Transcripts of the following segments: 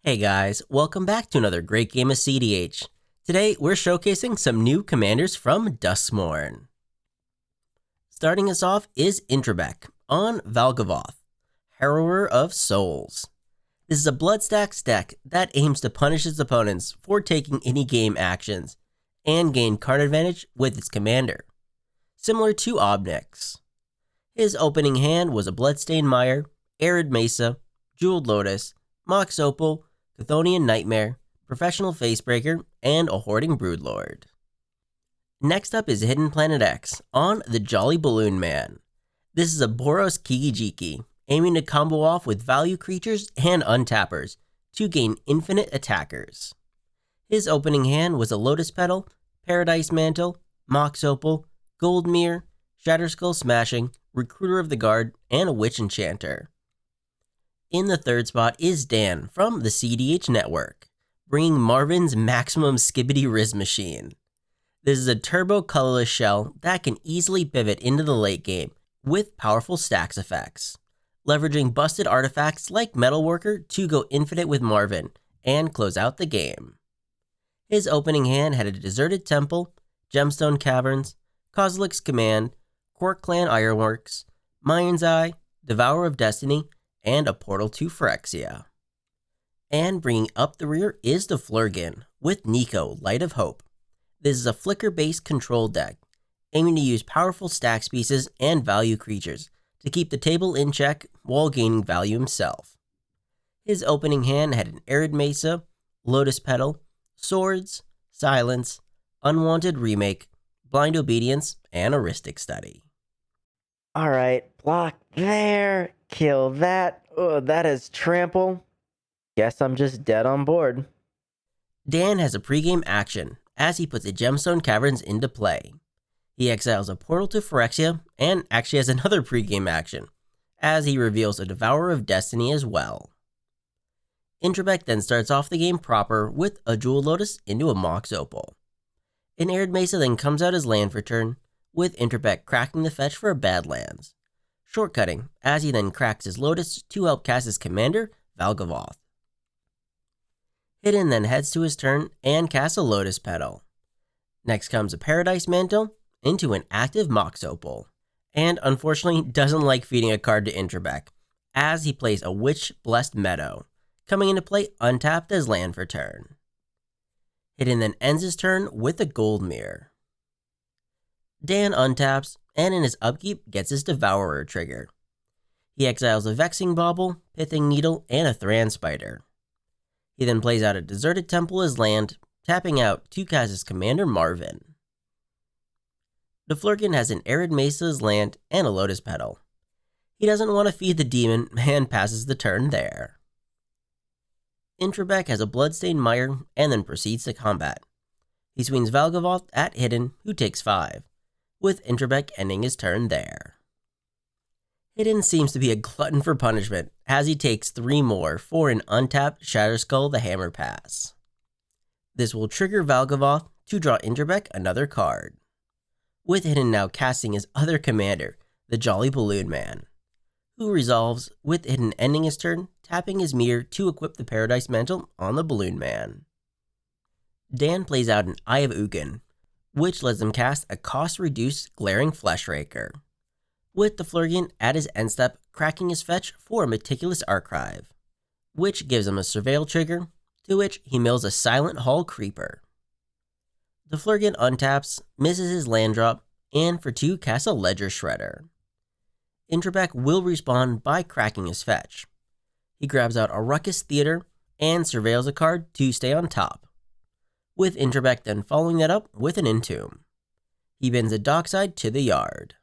Hey guys, welcome back to another great game of CEDH. Today, we're showcasing some new commanders from Duskmourn. Starting us off is edhrec on Valgavoth, Harrower of Souls. This is a bloodstax deck that aims to punish its opponents for taking any game actions, and gain card advantage with its commander, similar to Obnix. His opening hand was a Bloodstained Mire, Arid Mesa, Jeweled Lotus, Mox Opal, Chthonian Nightmare, Professional Facebreaker, and a Hoarding Broodlord. Next up is Hidden Planet X on the Jolly Balloon Man. This is a Boros Kigijiki, aiming to combo off with value creatures and untappers to gain infinite attackers. His opening hand was a Lotus Petal, Paradise Mantle, Mox Opal, Gold Mirror, Shatterskull Smashing, Recruiter of the Guard, and a Witch Enchanter. In the third spot is Dan from the CEDH network, bringing Marvin's Maximum Skibbity Riz Machine. This is a turbo colorless shell that can easily pivot into the late game with powerful stax effects, leveraging busted artifacts like Metalworker to go infinite with Marvin and close out the game. His opening hand had a Deserted Temple, Gemstone Caverns, Kozilek's Command, Quark Clan Ironworks, Mayans Eye, Devourer of Destiny, and a Portal to Phyrexia. And bringing up the rear is the Flurgan with Niko, Light of Hope. This is a flicker-based control deck, aiming to use powerful stax pieces and value creatures to keep the table in check while gaining value himself. His opening hand had an Arid Mesa, Lotus Petal, Swords, Silence, Unwanted Remake, Blind Obedience, and Heuristic Study. Alright, block there, kill that. Oh, that is trample. Guess I'm just dead on board. Dan has a pregame action as he puts the Gemstone Caverns into play. He exiles a Portal to Phyrexia and actually has another pregame action as he reveals a Devourer of Destiny as well. edhrec then starts off the game proper with a Jeweled Lotus into a Mox Opal. An Arid Mesa then comes out as land for turn, with edhrec cracking the fetch for a Badlands, shortcutting as he then cracks his Lotus to help cast his commander, Valgavoth. Hidden then heads to his turn and casts a Lotus Petal. Next comes a Paradise Mantle into an active Mox Opal, and unfortunately doesn't like feeding a card to edhrec, as he plays a Witch Blessed Meadow, coming into play untapped as land for turn. Hidden then ends his turn with a Gold Mirror. Dan untaps, and in his upkeep gets his Devourer trigger. He exiles a Vexing Bauble, Pithing Needle, and a Thran Spider. He then plays out a Deserted Temple as land, tapping out to cast his commander Marvin. The Flurgan has an Arid Mesa as land and a Lotus Petal. He doesn't want to feed the demon and passes the turn there. edhrec has a Bloodstained Mire and then proceeds to combat. He swings Valgavoth at Hidden, who takes 5, with edhrec ending his turn there. Hidden seems to be a glutton for punishment, as he takes 3 more for an untapped Shatterskull the Hammer pass. This will trigger Valgavoth to draw edhrec another card, with Hidden now casting his other commander, the Jolly Balloon Man, who resolves with Hidden ending his turn, tapping his mirror to equip the Paradise Mantle on the Balloon Man. Dan plays out an Eye of Ugin, which lets him cast a cost-reduced Glaring Fleshraker, with the Flurgan at his end step cracking his fetch for a Meticulous Archive, which gives him a Surveil trigger, to which he mills a Silent Hall Creeper. The Flurgan untaps, misses his land drop, and for 2 casts a Ledger Shredder. edhrec will respawn by cracking his fetch. He grabs out a Ruckus Theater and surveils a card to stay on top, with edhrec then following that up with an Entomb. He bends a Dockside to the yard.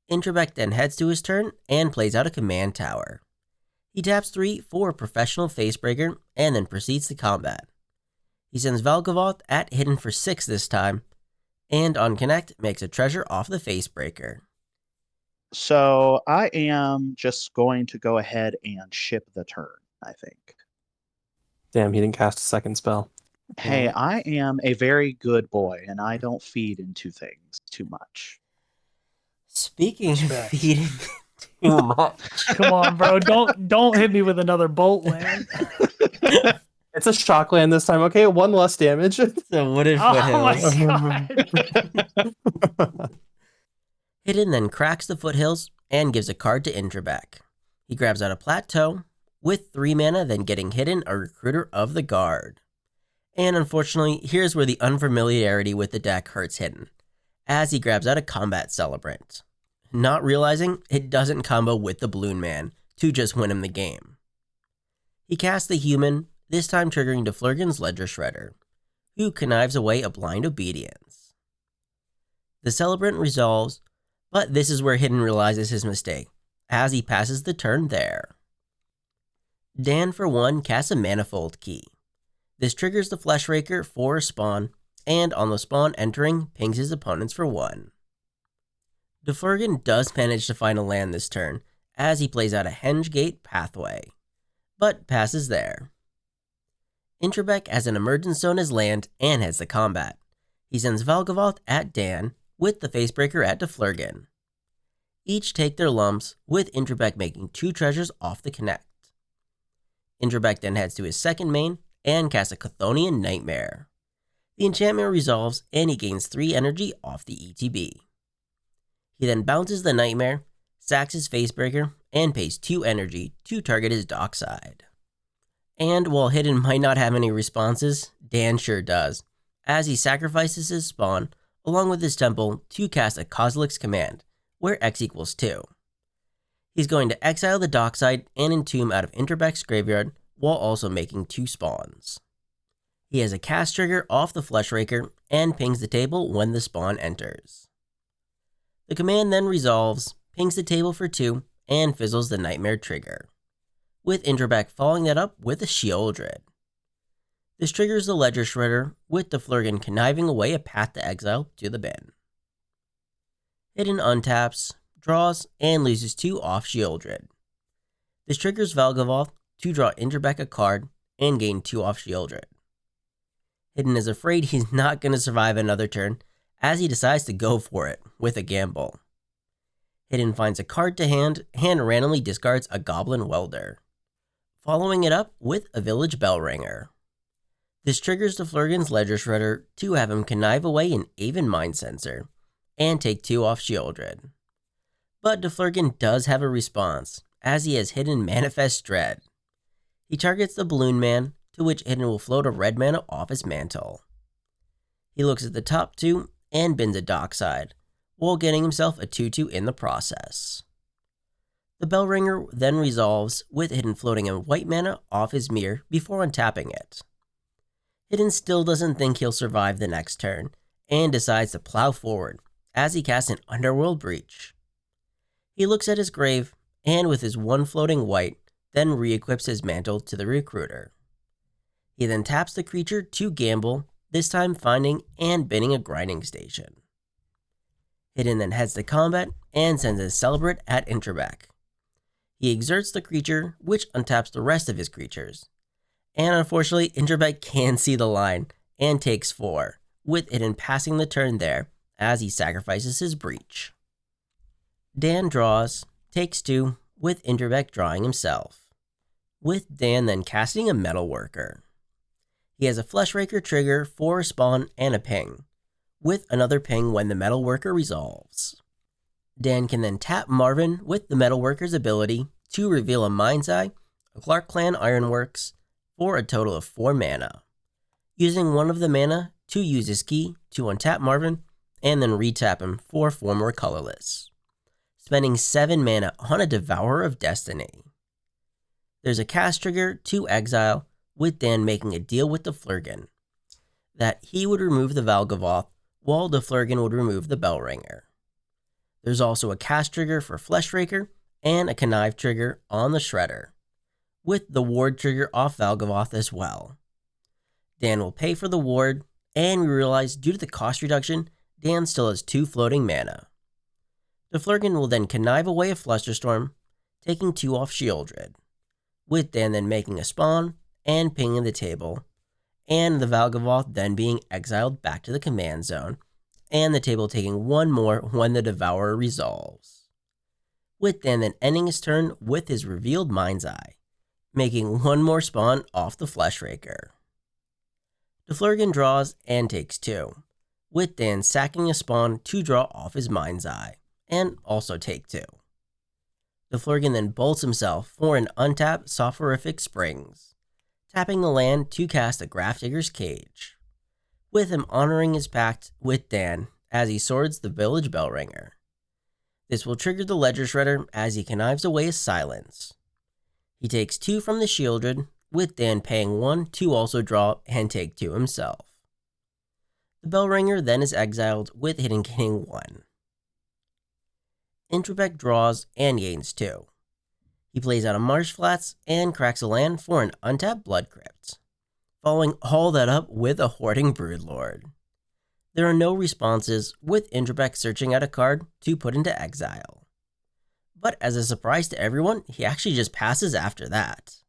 edhrec then heads to his turn and plays out a Command Tower. He taps 3 for a Professional Facebreaker and then proceeds to combat. He sends Valgavoth at Hidden for 6 this time, and on connect makes a treasure off the Facebreaker. So I am just going to go ahead and ship the turn, I think. Damn, he didn't cast a second spell. Hey, I am a very good boy, and I don't feed into things too much. Speaking of feeding Too much. Come on, bro. Don't hit me with another bolt land. It's a shock land this time. Okay, 1 less damage. So wooded Oh foothills. my god. Hidden then cracks the foothills and gives a card to Intrebec. He grabs out a plateau with 3 mana, then getting Hidden a recruiter of the guard. And unfortunately, here's where the unfamiliarity with the deck hurts Hidden, as he grabs out a combat celebrant, not realizing it doesn't combo with the balloon man to just win him the game. He casts the human, this time triggering Deflurgan's Ledger Shredder, who connives away a blind obedience. The celebrant resolves, but this is where Hidden realizes his mistake, as he passes the turn there. Dan, for 1, casts a Manifold Key. This triggers the Fleshraker for a spawn, and on the spawn entering, pings his opponents for 1. Deflurgan does manage to find a land this turn, as he plays out a Hengegate Pathway, but passes there. Intrebec has an Emergence Zone as land and heads to combat. He sends Valgavoth at Dan, with the Facebreaker at Deflurgan. Each take their lumps, with Intrebec making 2 treasures off the connect. Intrebec then heads to his second main and casts a Chthonian Nightmare. The enchantment resolves and he gains 3 energy off the ETB. He then bounces the Nightmare, sacks his Facebreaker, and pays 2 energy to target his dockside. And while Hidden might not have any responses, Dan sure does, as he sacrifices his spawn along with his temple to cast a Kozilek's Command, where X equals 2. He's going to exile the dockside and entomb out of Intrebec's graveyard while also making 2 spawns. He has a cast trigger off the Fleshraker and pings the table when the spawn enters. The command then resolves, pings the table for 2, and fizzles the Nightmare trigger, with Intrebec following that up with a Sheoldred. This triggers the Ledger Shredder, with Deflurgan conniving away a path to exile to the bin. Hidden untaps, draws, and loses 2 off Sheoldred. This triggers Valgavoth to draw Intrebec a card and gain 2 off Sheoldred. Hidden is afraid he's not going to survive another turn, as he decides to go for it with a gamble. Hidden finds a card to hand and randomly discards a Goblin Welder, following it up with a Village Bellringer. This triggers Deflurgan's Ledger Shredder to have him connive away an Aven Mind Sensor and take 2 off Sheoldred. But Deflurgan does have a response, as he has Hidden Manifest Dread. He targets the Balloon Man, to which Hidden will float a red mana off his mantle. He looks at the top 2 and bins a dockside, while getting himself a 2/2 in the process. The Bellringer then resolves, with Hidden floating a white mana off his mirror before untapping it. Hidden still doesn't think he'll survive the next turn, and decides to plow forward, as he casts an Underworld Breach. He looks at his grave, and with his 1 floating white, then re-equips his mantle to the Recruiter. He then taps the creature to gamble, this time finding and binning a Grinding Station. Hidden then heads to combat and sends his Celebrate at Intrebec. He exerts the creature, which untaps the rest of his creatures. And unfortunately, Intrebec can see the line and takes 4, with Hidden passing the turn there as he sacrifices his Breach. Dan draws, takes 2, with Intrebec drawing himself, with Dan then casting a Metalworker. He has a Fleshraker trigger for a spawn and a ping, with another ping when the Metalworker resolves. Dan can then tap Marvin with the Metalworker's ability to reveal a Mind's Eye, a Clark Clan Ironworks, for a total of 4 mana, using 1 of the mana to use his key to untap Marvin and then retap him for 4 more colorless, spending 7 mana on a Devourer of Destiny. There's a cast trigger to exile, with Dan making a deal with Deflurgan, that he would remove the Valgavoth, while Deflurgan would remove the Bellringer. There's also a cast trigger for Fleshraker, and a connive trigger on the Shredder, with the ward trigger off Valgavoth as well. Dan will pay for the ward, and we realize due to the cost reduction, Dan still has 2 floating mana. Deflurgan will then connive away a Flusterstorm, taking 2 off Sheoldred, with Dan then making a spawn and pinging the table, and the Valgavoth then being exiled back to the command zone, and the table taking 1 more when the Devourer resolves. with Dan then ending his turn with his revealed Mind's Eye, making one more spawn off the Fleshraker. Deflurgan draws and takes 2, with Dan sacking a spawn to draw off his Mind's Eye, and also take 2. Deflurgan then bolts himself for an untapped Soporific Springs, tapping the land to cast a Grafdigger's Cage, with him honoring his pact with Dan as he swords the Village Bellringer. This will trigger the Ledger Shredder as he connives away his silence. He takes 2 from the Shieldred, with Dan paying 1 to also draw and take 2 himself. The Bellringer then is exiled with Hidden gaining 1. Introbeck draws and gains 2. He plays out a Marsh Flats and cracks a land for an untapped Blood Crypt, following all that up with a Hoarding Broodlord. There are no responses, with Introbeck searching out a card to put into exile. But as a surprise to everyone, he actually just passes after that.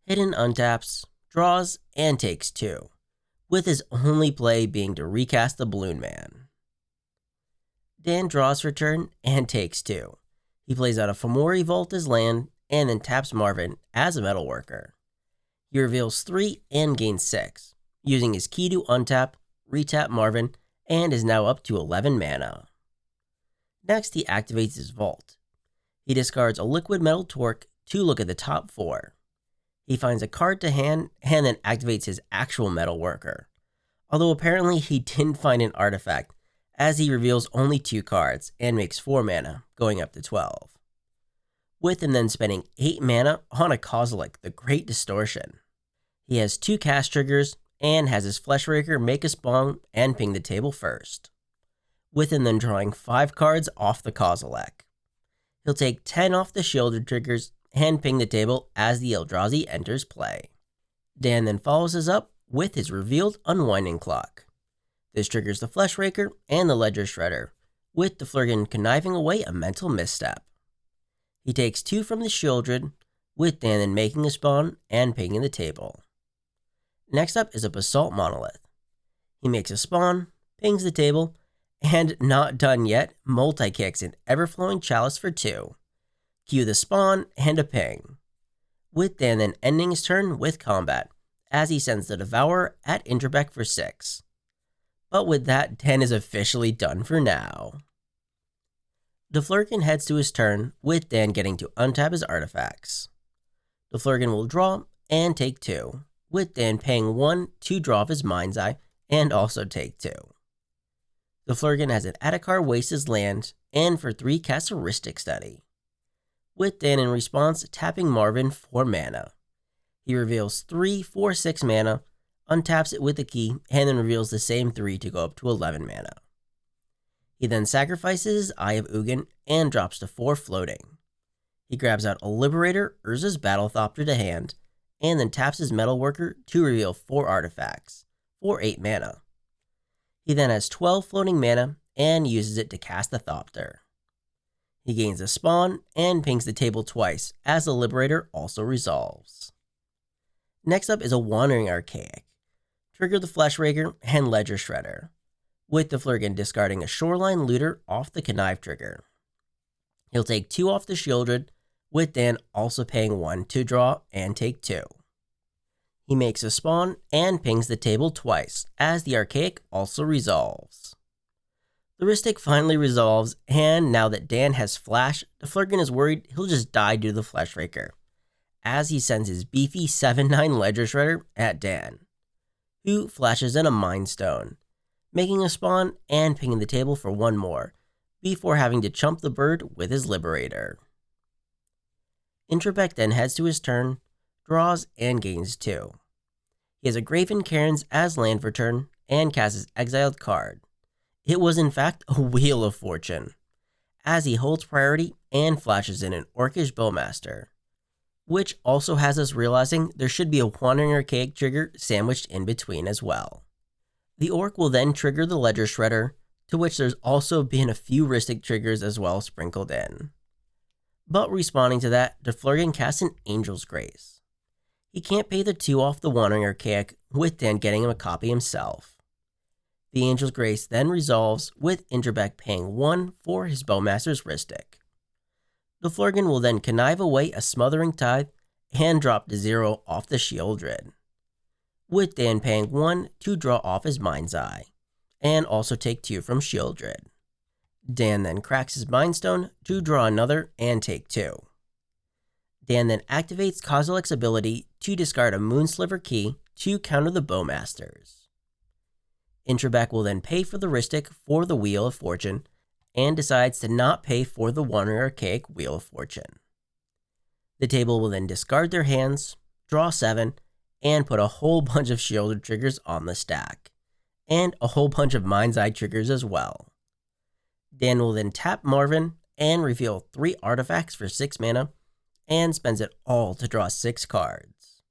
Hidden untaps, draws, and takes 2, with his only play being to recast the Balloon Man. Dan draws for turn and takes 2. He plays out a Fomori Vault as land, and then taps Marvin as a Metalworker. He reveals 3 and gains 6, using his key to untap, retap Marvin, and is now up to 11 mana. Next, he activates his Vault. He discards a Liquid Metal Torque to look at the top 4. He finds a card to hand and then activates his actual Metalworker, although apparently he didn't find an artifact, as he reveals only 2 cards and makes 4 mana, going up to 12. With him then spending 8 mana on a Kozilek, the Great Distortion. He has 2 cast triggers and has his Fleshraker make a spawn and ping the table first, with him then drawing 5 cards off the Kozilek. He'll take 10 off the Shielded triggers and ping the table as the Eldrazi enters play. Dan then follows us up with his revealed Unwinding Clock. This triggers the Fleshraker and the Ledger Shredder, with Deflurgan conniving away a mental misstep. He takes 2 from the Shieldred, with Dan then making a spawn and pinging the table. Next up is a Basalt Monolith. He makes a spawn, pings the table, and not done yet, multi-kicks an Everflowing Chalice for 2. Cue the spawn and a ping, with Dan then ending his turn with combat, as he sends the Devourer at Introbeck for 6. But with that, Dan is officially done for now. Deflurgan heads to his turn, with Dan getting to untap his artifacts. Deflurgan will draw and take 2, with Dan paying 1 to draw off his Mind's Eye and also take 2. Deflurgan has an Adhikar waste his land and for 3 casts a Rhystic Study, with Dan in response tapping Marvin for mana. He reveals 3 for 6 mana, untaps it with a key, and then reveals the same 3 to go up to 11 mana. He then sacrifices his Eye of Ugin and drops to 4 floating. He grabs out a Liberator, Urza's Battlethopter to hand, and then taps his Metalworker to reveal 4 artifacts, for 8 mana. He then has 12 floating mana and uses it to cast the Thopter. He gains a spawn and pings the table twice, as the Liberator also resolves. Next up is a Wandering Archaic. Trigger the Fleshraker and Ledger Shredder, with Deflurgan discarding a Shoreline Looter off the Connive trigger. He'll take 2 off the Shieldred, with Dan also paying 1 to draw and take 2. He makes a spawn and pings the table twice, as the Archaic also resolves. The Rhystic finally resolves, and now that Dan has Flash, Deflurgan is worried he'll just die due to the Fleshraker, as he sends his beefy 7/9 Ledger Shredder at Dan, who flashes in a Mind Stone, making a spawn and pinging the table for 1 more, before having to chump the bird with his Liberator. Introbeck then heads to his turn, draws, and gains 2. He has a Graven Cairns as land for turn, and casts his exiled card. It was in fact a Wheel of Fortune, as he holds priority and flashes in an Orcish Bowmaster, which also has us realizing there should be a Wandering Archaic trigger sandwiched in between as well. The Orc will then trigger the Ledger Shredder, to which there's also been a few Rhystic triggers as well sprinkled in. But responding to that, Deflurgan casts an Angel's Grace. He can't pay the 2 off the Wandering Archaic, with Dan getting him a copy himself. The Angel's Grace then resolves, with Introbeck paying 1 for his Bowmaster's Rhystic. Doflurgan will then connive away a Smothering Tithe and drop to 0 off the Shieldred, with Dan paying 1 to draw off his Mind's Eye, and also take 2 from Shieldred. Dan then cracks his Mind Stone to draw another and take 2. Dan then activates Kozilek's ability to discard a Moonsliver key to counter the Bowmasters. Intraback will then pay for the Ristic for the Wheel of Fortune, and decides to not pay for the One Archaic Wheel of Fortune. The table will then discard their hands, draw 7, and put a whole bunch of Shieldred triggers on the stack, and a whole bunch of Mind's Eye triggers as well. Dan will then tap Marvin and reveal 3 artifacts for 6 mana, and spends it all to draw 6 cards.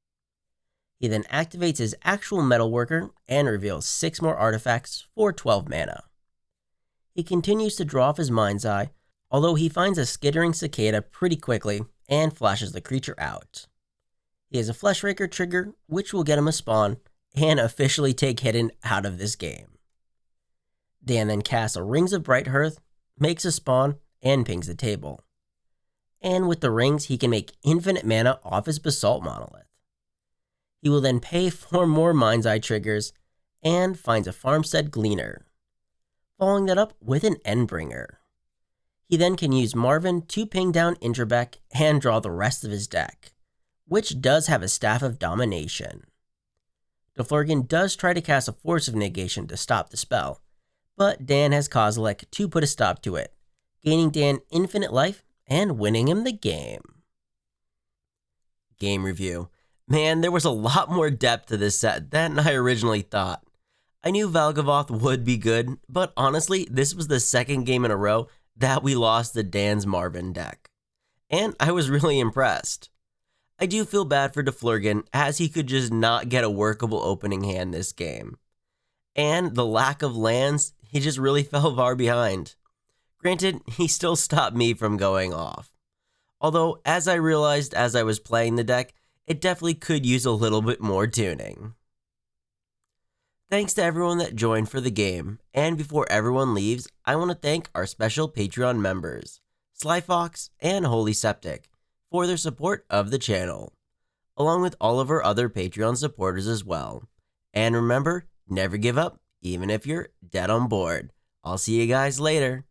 He then activates his actual Metalworker and reveals 6 more artifacts for 12 mana. He continues to draw off his Mind's Eye, although he finds a Skittering Cicada pretty quickly and flashes the creature out. He has a Fleshraker trigger, which will get him a spawn, and officially take Hidden out of this game. Dan then casts a Rings of Bright Hearth, makes a spawn, and pings the table. And with the rings, he can make infinite mana off his Basalt Monolith. He will then pay 4 more Mind's Eye triggers, and finds a Farmstead Gleaner, following that up with an Endbringer. He then can use Marvin to ping down Intraback and draw the rest of his deck, which does have a Staff of Domination. Doflurgan does try to cast a Force of Negation to stop the spell, but Dan has Kozilek to put a stop to it, gaining Dan infinite life and winning him the game. Game review. Man, there was a lot more depth to this set than I originally thought. I knew Valgavoth would be good, but honestly, this was the second game in a row that we lost to Dan's Marvin deck, and I was really impressed. I do feel bad for Doflurgan, as he could just not get a workable opening hand this game. And the lack of lands, he just really fell far behind. Granted, he still stopped me from going off. Although, as I realized as I was playing the deck, it definitely could use a little bit more tuning. Thanks to everyone that joined for the game, and before everyone leaves, I want to thank our special Patreon members, Slyfox and Holy Septic, for their support of the channel, along with all of our other Patreon supporters as well. And remember, never give up, even if you're dead on board. I'll see you guys later.